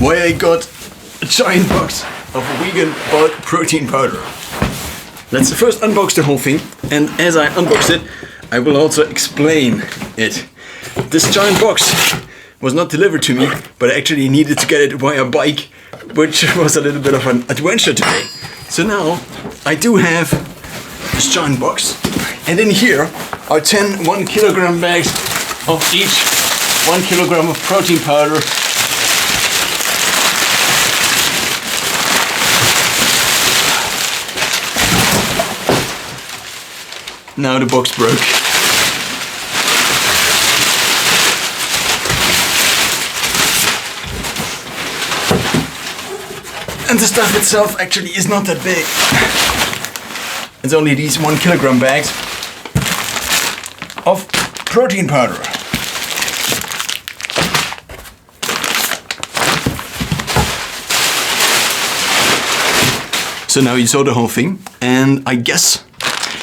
why I got a giant box of vegan bulk protein powder. Let's first unbox the whole thing, and as I unbox it, I will also explain it. This giant box was not delivered to me, but I actually needed to get it via bike, which was a little bit of an adventure today. So now I do have this giant box, and in here are 10 1 kilogram bags of each 1 kilogram of protein powder. Now the box broke. And the stuff itself actually is not that big. It's only these 1 kilogram bags of protein powder. So now you saw the whole thing, and I guess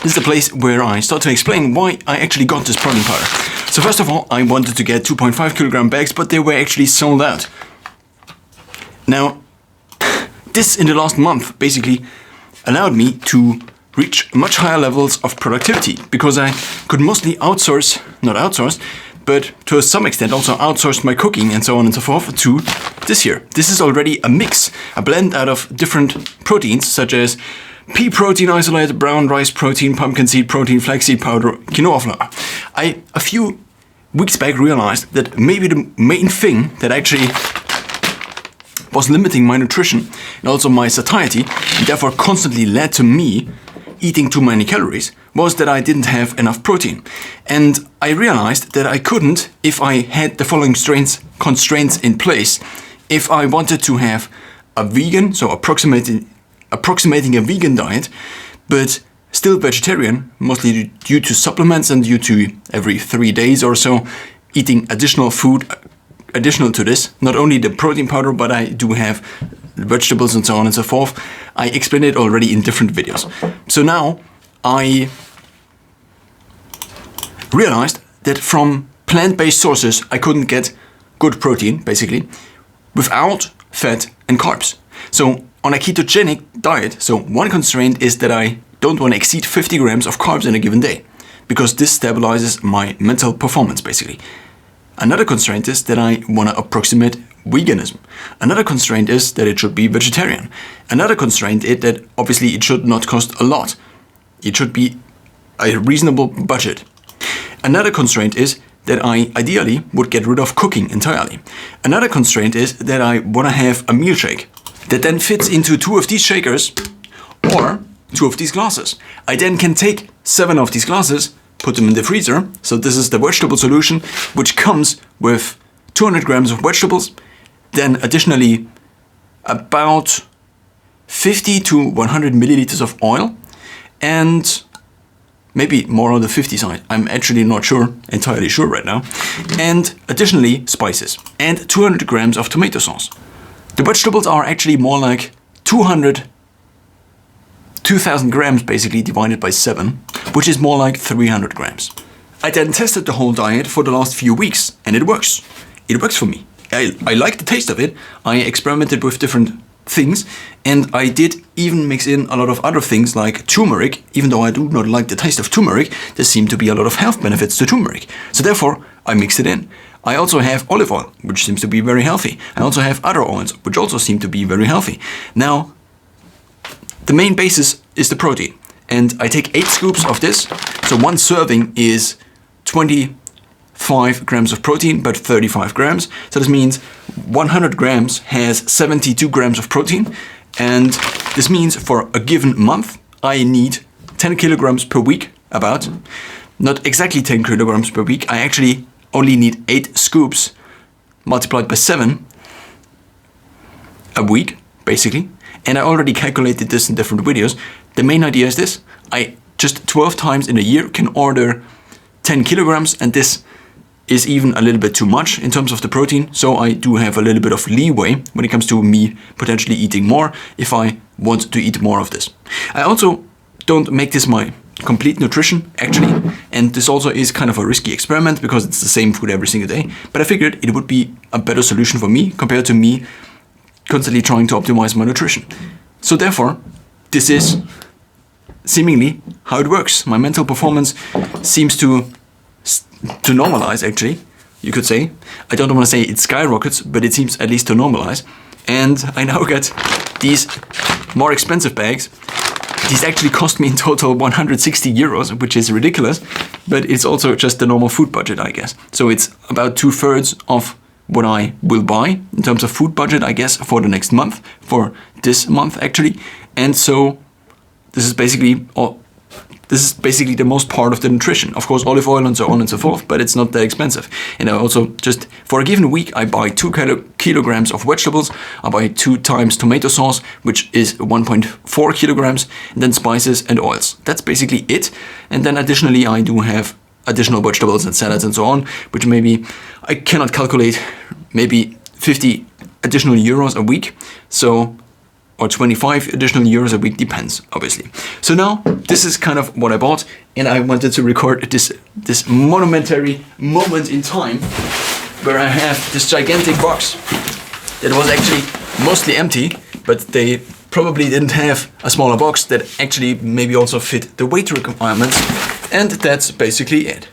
this is the place where I start to explain why I actually got this protein powder. So first of all, I wanted to get 2.5 kilogram bags, but they were actually sold out. Now, this in the last month basically allowed me to reach much higher levels of productivity, because I could mostly not outsource, but to some extent also outsource my cooking and so on and so forth to this here. This is already a mix, a blend out of different proteins such as pea protein isolate, brown rice protein, pumpkin seed protein, flaxseed powder, quinoa flour. I, a few weeks back, realized that maybe the main thing that actually was limiting my nutrition and also my satiety, and therefore constantly led to me eating too many calories, was that I didn't have enough protein. And I realized that I couldn't, if I had the following constraints in place, if I wanted to have a vegan, so approximating a vegan diet, but still vegetarian, mostly due to supplements and due to every 3 days or so eating additional food additional to this, not only the protein powder, but I do have vegetables and so on and so forth. I explained it already in different videos. So now I realized that from plant-based sources I couldn't get good protein, basically, without fat and carbs. So on a ketogenic diet, so one constraint is that I don't want to exceed 50 grams of carbs in a given day, because this stabilizes my mental performance, basically. Another constraint is that I want to approximate veganism. Another constraint is that it should be vegetarian. Another constraint is that obviously it should not cost a lot. It should be a reasonable budget. Another constraint is that I ideally would get rid of cooking entirely. Another constraint is that I want to have a meal shake that then fits into 2 of these shakers or 2 of these glasses. I then can take 7 of these glasses, put them in the freezer. So this is the vegetable solution, which comes with 200 grams of vegetables, then additionally about 50 to 100 milliliters of oil, and maybe more on the 50 side. I'm actually not entirely sure right now. And additionally spices and 200 grams of tomato sauce. The vegetables are actually more like 2,000 grams basically divided by 7, which is more like 300 grams. I then tested the whole diet for the last few weeks, and it works. It works for me. I like the taste of it. I experimented with different things, and I did even mix in a lot of other things like turmeric. Even though I do not like the taste of turmeric, there seem to be a lot of health benefits to turmeric. So therefore, I mixed it in. I also have olive oil, which seems to be very healthy. I also have other oils, which also seem to be very healthy. Now, the main basis is the protein. And I take 8 scoops of this. So one serving is 25 grams of protein, but 35 grams. So this means 100 grams has 72 grams of protein. And this means for a given month, I need 10 kilograms per week, about. Not exactly 10 kilograms per week. I actually only need 8 scoops multiplied by 7 a week, basically. And I already calculated this in different videos. The main idea is this: I just 12 times in a year can order 10 kilograms, and this is even a little bit too much in terms of the protein. So I do have a little bit of leeway when it comes to me potentially eating more if I want to eat more of this. I also don't make this my complete nutrition, actually, and this also is kind of a risky experiment because it's the same food every single day, but I figured it would be a better solution for me compared to me constantly trying to optimize my nutrition. So therefore, this is seemingly how it works. My mental performance seems to normalize, actually, you could say. I don't want to say it skyrockets, but it seems at least to normalize. And I now get these more expensive bags. These actually cost me in total 160 euros, which is ridiculous, but it's also just the normal food budget, I guess. So it's about 2/3 of what I will buy in terms of food budget, I guess, for the next month, for this month actually. And so this is basically the most part of the nutrition. Of course, olive oil and so on and so forth, but it's not that expensive. And I also just, for a given week, I buy 2 kilograms of vegetables. I buy 2 times tomato sauce, which is 1.4 kilograms, and then spices and oils. That's basically it. And then additionally, I do have additional vegetables and salads and so on, which maybe I cannot calculate, maybe 50 additional euros a week. So, or 25 additional euros a week, depends, obviously. So now, this is kind of what I bought, and I wanted to record this monumentary moment in time where I have this gigantic box that was actually mostly empty, but they probably didn't have a smaller box that actually maybe also fit the weight requirements, and that's basically it.